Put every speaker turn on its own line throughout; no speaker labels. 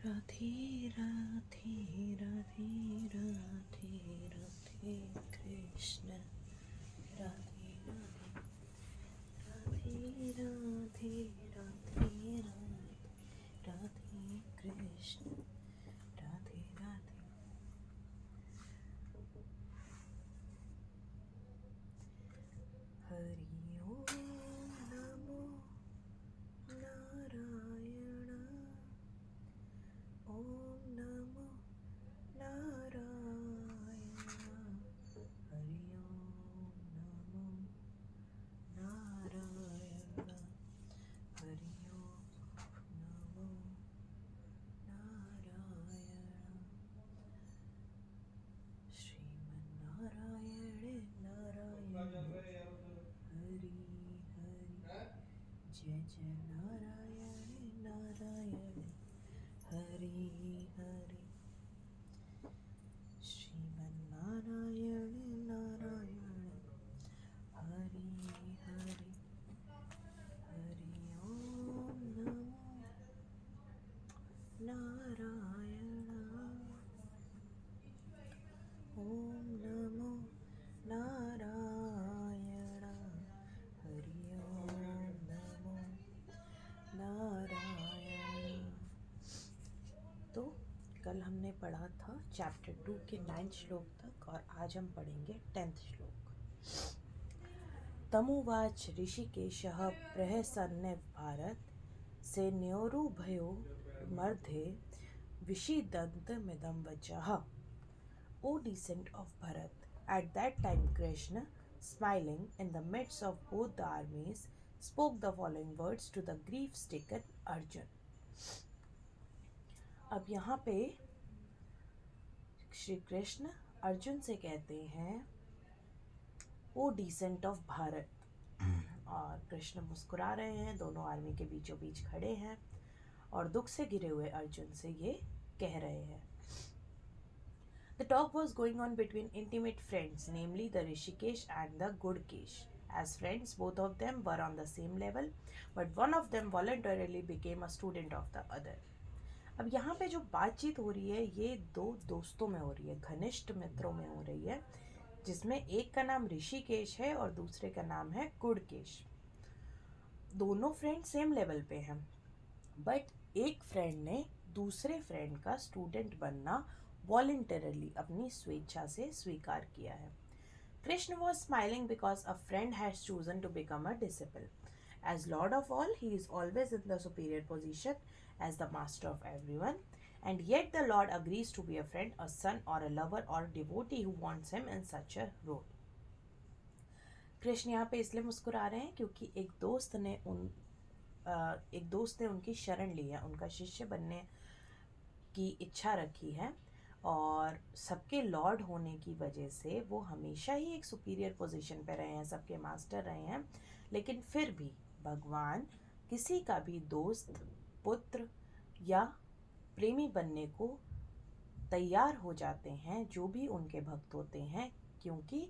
राधे राधे राधे राधे राधे कृष्ण राधे राधे राधे राधे राधे राधे कृष्ण राधे राधे। हरि ओम नमो नारायण ओम नमो नारायण हरि ओम नमो नारायण हरि ओम नमो नारायण श्रीमन्नारायण नारायण हरि हरि जय जय नारायण नारायण हरि हरि श्रीमन्नारायण नारायण हरि हरि हरि ओम नमो नारायण ओम नमो नारायण हरि ओम नमो नारायण। तो कल हमने पढ़ा था चैप्टर 2 के 9th श्लोक तक और आज हम पढ़ेंगे 10th श्लोक। तमुवाच ऋषिकेशः प्रहसन्निव भारत सेनयोरुभयो मध्ये विषीदन्तमिदं वचः। O descent of Bharat, at that time Krishna, smiling in the midst of both the armies, spoke the following words to the grief-stricken Arjun. अब यहाँ पे श्री कृष्ण अर्जुन से कहते हैं ओ डिसेंट ऑफ भारत, और कृष्ण मुस्कुरा रहे हैं, दोनों आर्मी के बीचों बीच खड़े हैं और दुख से घिरे हुए अर्जुन से ये कह रहे हैं। The talk was going on between intimate friends, namely the Rishikesh and the Gudkesh. As friends, both of them were on the same level, but one of them voluntarily became a student of the other. अब यहाँ पे जो बातचीत हो रही है ये दो दोस्तों में हो रही है, घनिष्ठ मित्रों में हो रही है, जिसमें एक का नाम ऋषिकेश है और दूसरे का नाम है गुडकेश। दोनों फ्रेंड सेम लेवल पे हैं, बट एक फ्रेंड ने दूसरे फ्रेंड का स्टूडेंट बनना वॉलंटरली अपनी स्वेच्छा से स्वीकार किया है। Krishna was smiling because a friend has chosen to become a disciple. As Lord of all, he is always in the superior position as the master of everyone, and yet the Lord agrees to be a friend, a son, or a lover, or a devotee who wants him in such a role. Krishna यहाँ पे इसलिए मुस्कुरा रहे हैं क्योंकि एक दोस्त ने उनकी शरण ली है, उनका शिष्य बनने की इच्छा रखी है, और सबके लॉर्ड होने की वजह से वो हमेशा ही एक सुपीरियर पोजीशन पे रहे हैं, सबके मास्टर रहे हैं, लेकिन फिर भी भगवान किसी का भी दोस्त, पुत्र या प्रेमी बनने को तैयार हो जाते हैं जो भी उनके भक्त होते हैं, क्योंकि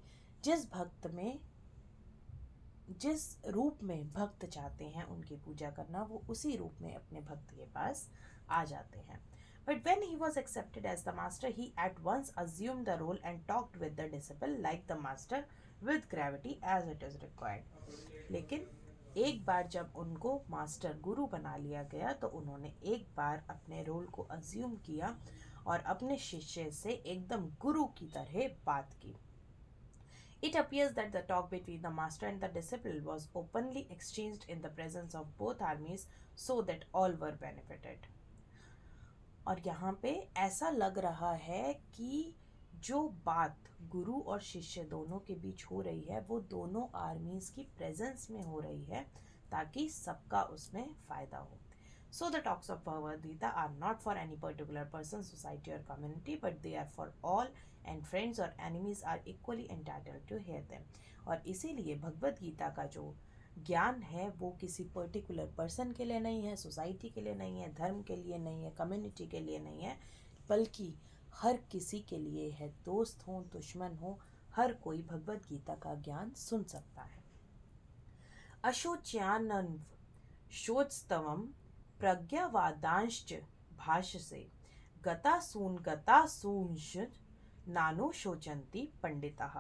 जिस रूप में भक्त चाहते हैं उनकी पूजा करना, वो उसी रूप में अपने भक्त के पास आ जाते हैं। But when he was accepted as the master, he at once assumed the role and talked with the disciple like the master with gravity as it is required. लेकिन एक बार जब उनको मास्टर गुरु बना लिया गया तो उन्होंने एक बार अपने रोल को अज्यूम किया और अपने शिष्य से एकदम गुरु की तरह बात की। It appears that the talk between the master and the disciple was openly exchanged in the presence of both armies so that all were benefited. और यहाँ पे ऐसा लग रहा है कि जो बात गुरु और शिष्य दोनों के बीच हो रही है वो दोनों आर्मीज की प्रेजेंस में हो रही है ताकि सबका उसमें फायदा हो। So the talks of Bhagavad Gita are not for any particular person, society or community, but they are for all, and friends or enemies are equally entitled to hear them. और इसीलिए भगवद गीता का जो ज्ञान है वो किसी पर्टिकुलर पर्सन के लिए नहीं है, सोसाइटी के लिए नहीं है, धर्म के लिए नहीं है, कम्युनिटी के लिए नहीं है, बल्कि हर किसी के लिए है। दोस्त हो, दुश्मन हो, हर कोई भगवद गीता का ज्ञान सुन सकता है। अशोच्यानन्व शोचस्तवम प्रज्ञावादांश्च भाष्य से गता सूंश नानो शोचंती पंडिताः।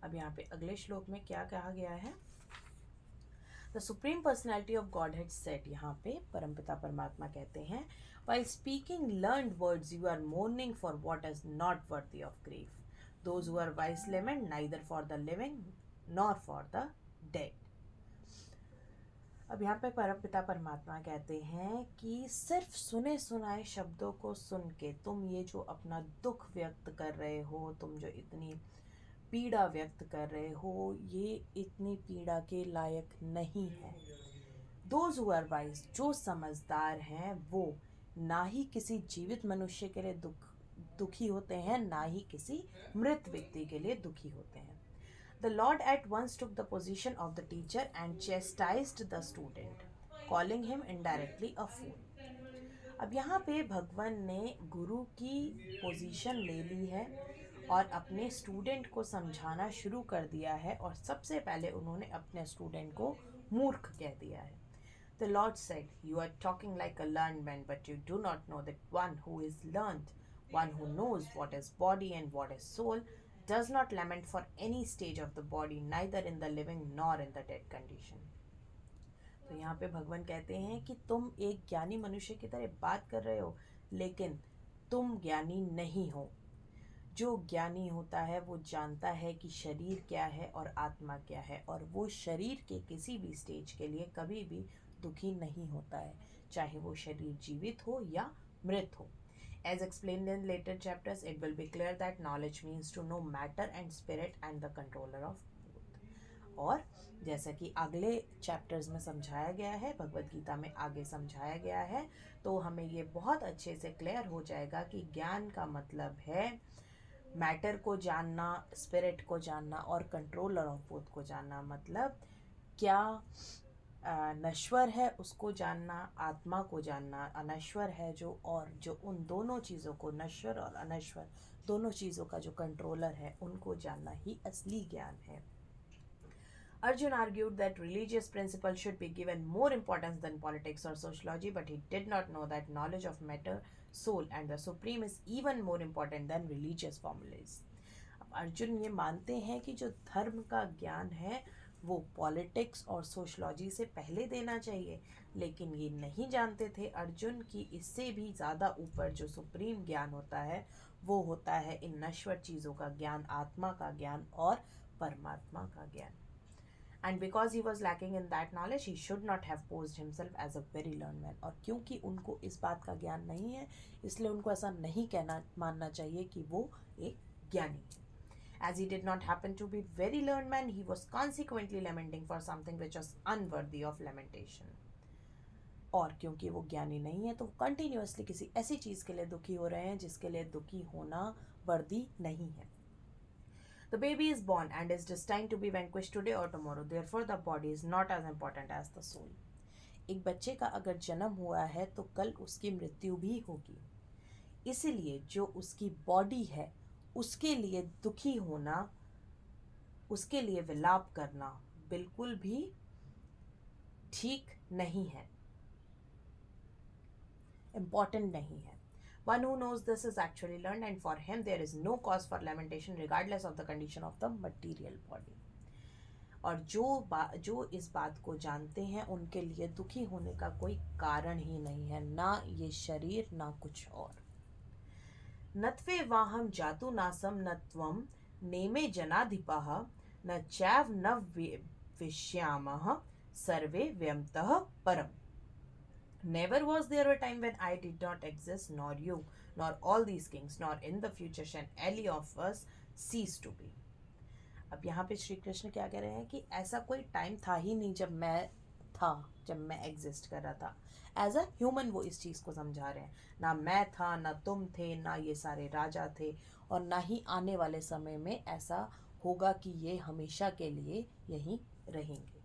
अब यहाँ पे अगले श्लोक में क्या कहा गया है? The supreme personality of God had said, यहाँ पे परमपिता परमात्मा कहते हैं, while speaking learned words you are mourning for what is not worthy of grief. Those who are wise lament neither for the living nor for the dead. अब यहाँ पे परमपिता परमात्मा कहते हैं कि सिर्फ सुने सुनाए शब्दों को सुन के तुम ये जो अपना दुख व्यक्त कर रहे हो, तुम जो इतनी पीड़ा व्यक्त कर रहे हो, ये इतनी पीड़ा के लायक नहीं है। Those who are wise, जो समझदार हैं, वो ना ही किसी जीवित मनुष्य के लिए दुखी होते हैं, ना ही किसी मृत व्यक्ति के लिए दुखी होते हैं। The Lord at once took the position of the teacher and chastised the student, calling him indirectly a fool. अब यहाँ पे भगवान ने गुरु की पोजीशन ले ली है और अपने स्टूडेंट को समझाना शुरू कर दिया है, और सबसे पहले उन्होंने अपने स्टूडेंट को मूर्ख कह दिया है। The Lord said, "You are talking like a learned man, but you do not know that one who is learned, one who knows what is body and what is soul, does not lament for any stage of the body, neither in the living nor in the dead condition." तो यहाँ पे भगवान कहते हैं कि तुम एक ज्ञानी मनुष्य की तरह बात कर रहे हो, लेकिन तुम ज्ञानी नहीं हो। जो ज्ञानी होता है वो जानता है कि शरीर क्या है और आत्मा क्या है, और वो शरीर के किसी भी स्टेज के लिए कभी भी दुखी नहीं होता है, चाहे वो शरीर जीवित हो या मृत हो। As explained in later chapters, it will be clear that knowledge means to know matter and spirit and the controller of both. और जैसा कि अगले चैप्टर्स में समझाया गया है, भगवत गीता में आगे समझाया गया है, तो हमें ये बहुत अच्छे से क्लियर हो जाएगा कि ज्ञान का मतलब है मैटर को जानना, स्पिरिट को जानना और कंट्रोलर ऑफ बोथ को जानना। मतलब क्या नश्वर है उसको जानना, आत्मा को जानना अनश्वर है जो, और जो उन दोनों चीज़ों को, नश्वर और अनश्वर दोनों चीज़ों का जो कंट्रोलर है, उनको जानना ही असली ज्ञान है। Arjun argued that religious principles should be given more importance than politics or sociology, but he did not know that knowledge of matter, soul and the supreme is even more important than religious formulas. Arjun ये मानते हैं कि जो धर्म का ज्ञान है वो पॉलिटिक्स और सोशलॉजी से पहले देना चाहिए, लेकिन ये नहीं जानते थे अर्जुन कि इससे भी ज़्यादा ऊपर जो सुप्रीम ज्ञान होता है वो होता है इन नश्वर चीज़ों का ज्ञान, आत्मा का ज्ञान और परमात्मा का ज्ञान। And because he was lacking in that knowledge, he should not have posed himself as a very learned man. और क्योंकि उनको इस बात का ज्ञान नहीं है, इसलिए उनको ऐसा नहीं मानना चाहिए कि वो एक ज्ञानी है। As he did not happen to be very learned man, he was consequently lamenting for something which was unworthy of lamentation. और क्योंकि वो ज्ञानी नहीं है तो वो कंटिन्यूअसली किसी ऐसी चीज़ के लिए दुखी हो रहे हैं जिसके लिए दुखी होना वर्दी नहीं है। The baby is born and is destined to be vanquished today or tomorrow. Therefore, the body is not as important as the soul. एक बच्चे का अगर जन्म हुआ है तो कल उसकी मृत्यु भी होगी, इसलिए जो उसकी बॉडी है उसके लिए दुखी होना, उसके लिए विलाप करना बिल्कुल भी ठीक नहीं है, इम्पॉर्टेंट नहीं है। One who knows this is actually learned, and for him there is no cause for lamentation regardless of the condition of the material body. और जो इस बात को जानते हैं उनके लिए दुखी होने का कोई कारण ही नहीं है, ना ये शरीर ना कुछ और। नत्वे वाहम जातु नासम नत्वम नेमे जनाधिपः न चैव न विश्यामः सर्वे व्यमतः परम। Never was there a time when I did not exist, nor you, nor all these kings, nor in the future shall any of us cease to be. अब यहाँ पे श्री कृष्ण क्या कह रहे हैं कि ऐसा कोई टाइम था ही नहीं जब मैं था, जब मैं एग्जिस्ट कर रहा था। एज अ ह्यूमन वो इस चीज़ को समझा रहे हैं, ना मैं था, ना तुम थे, ना ये सारे राजा थे, और ना ही आने वाले समय में ऐसा होगा कि ये हमेशा के लिए यहीं रहेंगे।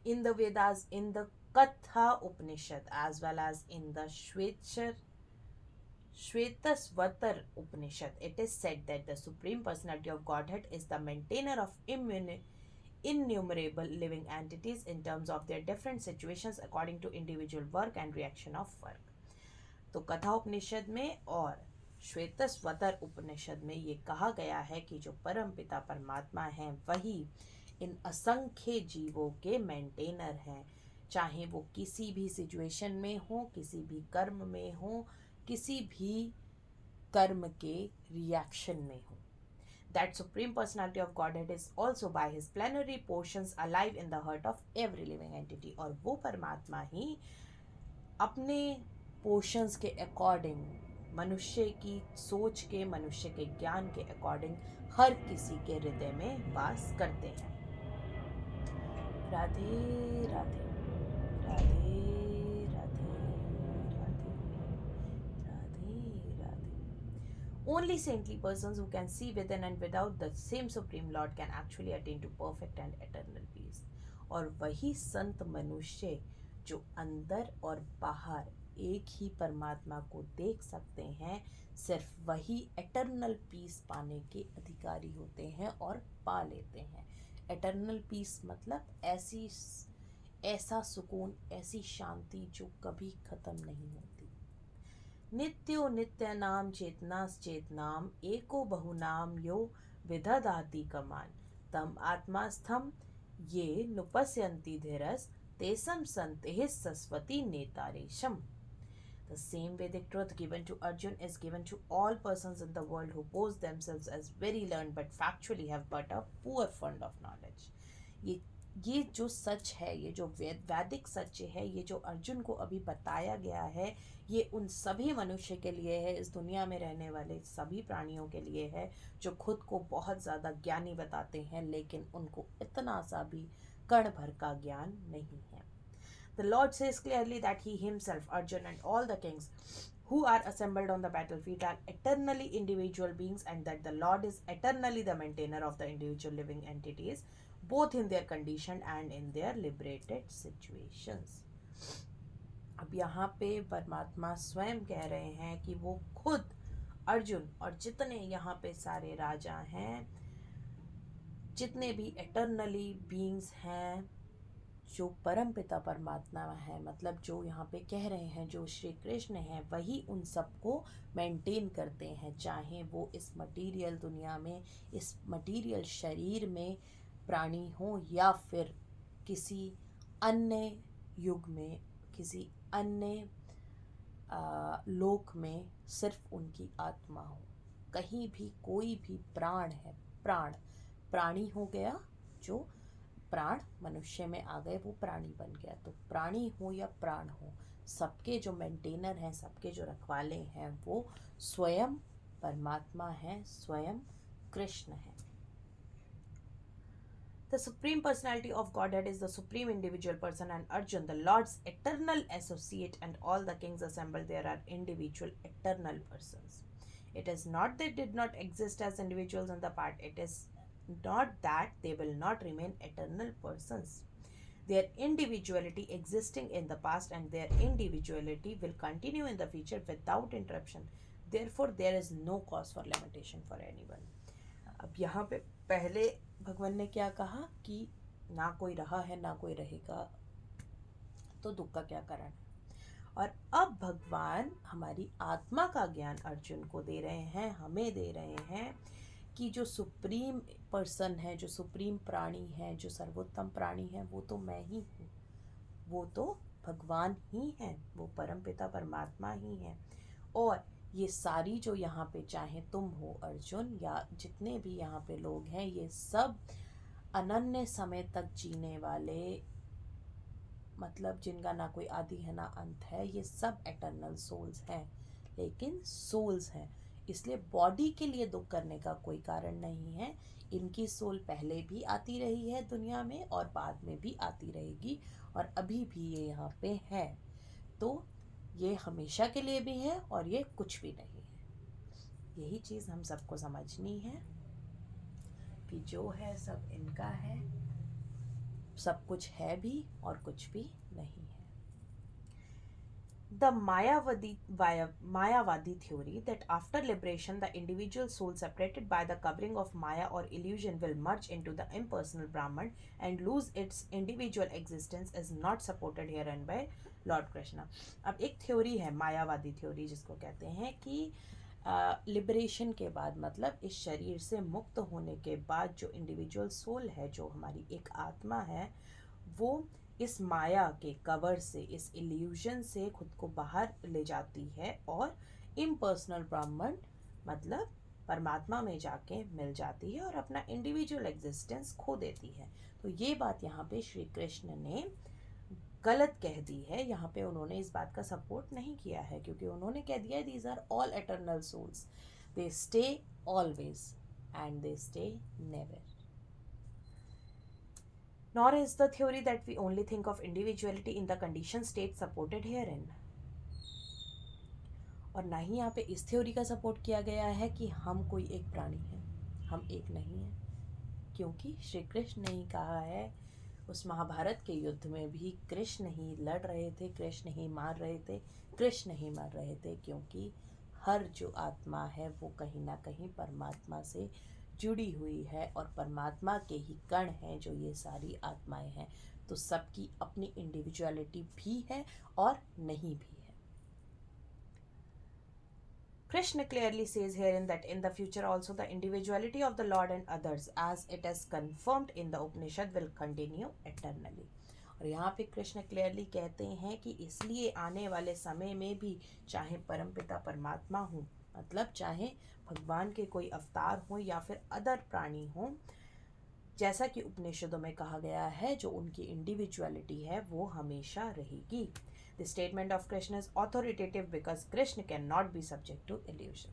In the Vedas, in the Katha Upanishad, as well as in the Shvetasvatar Upanishad, it is said that the Supreme Personality of Godhead is the maintainer of innumerable living entities in terms of their different situations according to individual work and reaction of work. तो कथा उपनिषद में और श्वेतस्वतर उपनिषद में ये कहा गया है कि जो परम पिता परमात्मा हैं वही इन असंख्य जीवों के मेंटेनर हैं, चाहे वो किसी भी सिचुएशन में हो, किसी भी कर्म में हो, किसी भी कर्म के रिएक्शन में हो. That Supreme Personality of Godhead is also by His plenary portions alive in the heart of every living entity. और वो परमात्मा ही अपने पोर्शंस के अकॉर्डिंग, मनुष्य की सोच के, मनुष्य के ज्ञान के अकॉर्डिंग हर किसी के हृदय में वास करते हैं. Radhe Radhe Radhe Radhe Radhe Radhe Radhe. Only saintly persons who can see within and without the same Supreme Lord can actually attain to perfect and eternal peace. और वही संत मनुष्य जो अंदर और बाहर एक ही परमात्मा को देख सकते हैं, सिर्फ वही एटर्नल पीस पाने के अधिकारी होते हैं और पा लेते हैं. एटर्नल पीस मतलब ऐसा सुकून, ऐसी शांति जो कभी खत्म नहीं होती. नित्यो नित्य नाम चेतनास चेतनाम एको बहुनाम यो विदधाति कमान तम आत्मास्थम ये नुपस्यन्ति धीरस Tesam संतेः Saraswati नेतारेशम. The same Vedic truth given to Arjun is given to all persons in the world who pose themselves as very learned but factually have but a poor fund of knowledge. ये जो सच है, ये जो वैदिक सत्य है, ये जो अर्जुन को अभी बताया गया है, ये उन सभी मनुष्य के लिए है, इस दुनिया में रहने वाले सभी प्राणियों के लिए है जो खुद को बहुत ज़्यादा ज्ञानी बताते हैं, लेकिन उनको इतना सा भी कण भर का ज्ञान नहीं है. The Lord says clearly that He Himself, Arjun, and all the kings who are assembled on the battlefield are eternally individual beings, and that the Lord is eternally the maintainer of the individual living entities, both in their condition and in their liberated situations. अब यहाँ पे परमात्मा स्वयं कह रहे हैं कि वो खुद अर्जुन और जितने यहाँ पे सारे राजा हैं, जितने भी एटर्नली बीइंग्स हैं, जो परम पिता परमात्मा है, मतलब जो यहाँ पे कह रहे हैं जो श्री कृष्ण हैं, वही उन सबको मेंटेन करते हैं, चाहे वो इस मटीरियल दुनिया में, इस मटीरियल शरीर में प्राणी हो या फिर किसी अन्य युग में, किसी अन्य लोक में सिर्फ उनकी आत्मा हो. कहीं भी कोई भी प्राण है, प्राणी हो गया, जो प्राण मनुष्य में आ गए वो प्राणी बन गया. तो प्राणी हो या प्राण हो, सबके जो मेंटेनर हैं, सबके जो रखवाले हैं, वो स्वयं परमात्मा हैं, स्वयं कृष्ण हैं. The Supreme Personality of Godhead is the supreme individual person, and Arjun, the Lord's eternal associate, and all the kings assembled there are individual eternal persons. It is not they did not exist as individuals in the past, it is not that they will not remain eternal persons. Their individuality existing in the past and their individuality will continue in the future without interruption. Therefore, there is no cause for limitation for anyone. अब यहाँ पे पहले भगवान ने क्या कहा कि ना कोई रहा है ना कोई रहेगा, तो दुख का क्या कारण है. और अब भगवान हमारी आत्मा का ज्ञान अर्जुन को दे रहे हैं, हमें दे रहे हैं कि जो सुप्रीम पर्सन है, जो सुप्रीम प्राणी है, जो सर्वोत्तम प्राणी है, वो तो मैं ही हूँ, वो तो भगवान ही हैं, वो परमपिता परमात्मा ही हैं. और ये सारी जो यहाँ पे, चाहे तुम हो अर्जुन या जितने भी यहाँ पे लोग हैं, ये सब अनन्य समय तक जीने वाले, मतलब जिनका ना कोई आदि है ना अंत है, ये सब एटर्नल सोल्स हैं, लेकिन सोल्स हैं, इसलिए बॉडी के लिए दुख करने का कोई कारण नहीं है. इनकी सोल पहले भी आती रही है दुनिया में और बाद में भी आती रहेगी, और अभी भी ये यहाँ पे है, तो ये हमेशा के लिए भी है और ये कुछ भी नहीं है. यही चीज़ हम सबको समझनी है कि जो है सब इनका है, सब कुछ है भी और कुछ भी नहीं है. the Mayavadi theory that after liberation, the individual soul separated by the covering of Maya or illusion will merge into the impersonal Brahman and lose its individual existence is not supported herein by Lord Krishna. अब एक theory है मायावादी theory जिसको कहते हैं कि liberation के बाद मतलब इस शरीर से मुक्त होने के बाद जो इंडिविजुअल सोल है, जो हमारी एक आत्मा है, वो इस माया के कवर से, इस इल्यूजन से खुद को बाहर ले जाती है और इम्पर्सनल ब्राह्मण मतलब परमात्मा में जाके मिल जाती है और अपना इंडिविजुअल एग्जिस्टेंस खो देती है। तो ये बात यहाँ पे श्री कृष्ण ने गलत कह दी है। यहाँ पे उन्होंने इस बात का सपोर्ट नहीं किया है, क्योंकि उन्होंने कह दिया है these are all eternal souls, they stay always and they stay never. Nor is the theory that we only think of individuality in the conditioned state supported herein. और ना ही यहाँ पे इस थ्योरी का सपोर्ट किया गया है कि हम कोई एक प्राणी हैं, हम एक नहीं हैं, क्योंकि श्री कृष्ण ने ही कहा है, उस महाभारत के युद्ध में भी कृष्ण ही लड़ रहे थे, कृष्ण ही मार रहे थे, कृष्ण ही मर रहे थे, क्योंकि हर जो आत्मा है वो कहीं ना कहीं परमात्मा से जुड़ी हुई है और परमात्मा के ही कण हैं जो ये सारी आत्माएं हैं। तो सबकी अपनी इंडिविजुअलिटी भी है और नहीं भी है। Krishna clearly says herein that in the future also the individuality of the Lord and others as it is confirmed in the Upanishad will continue eternally. और यहाँ पे कृष्ण क्लियरली कहते हैं कि इसलिए आने वाले समय में भी चाहे परमपिता परमात्मा हो, मतलब चाहे भगवान के कोई अवतार हो या फिर अदर प्राणी हो, जैसा कि उपनिषदों में कहा गया है, जो उनकी इंडिविजुअलिटी है वो हमेशा रहेगी। The statement of Krishna is authoritative because Krishna cannot be subject to illusion.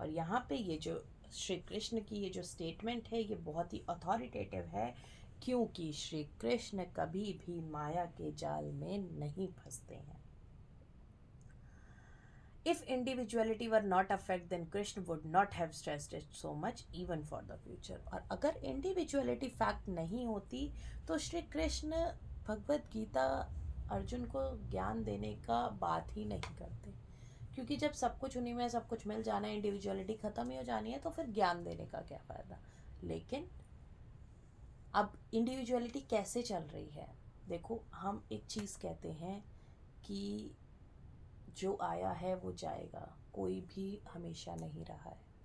और यहाँ पे ये जो श्री कृष्ण की ये जो स्टेटमेंट है ये बहुत ही अथॉरिटेटिव है, क्योंकि श्री कृष्ण कभी भी माया के जाल में नहीं फंसते हैं। If individuality were not a fact, then Krishna would not have stressed it so much even for the future. और अगर इंडिविजुअलिटी फैक्ट नहीं होती तो श्री कृष्ण भगवत गीता अर्जुन को ज्ञान देने का बात ही नहीं करते, क्योंकि जब सब कुछ उन्हीं में सब कुछ मिल जाना है, इंडिविजुअलिटी ख़त्म ही हो जानी है, तो फिर ज्ञान देने का क्या फ़ायदा। लेकिन अब इंडिविजुअलिटी कैसे चल रही है, देखो हम एक चीज़ कहते हैं कि जो आया है वो जाएगा, कोई भी हमेशा नहीं रहा है।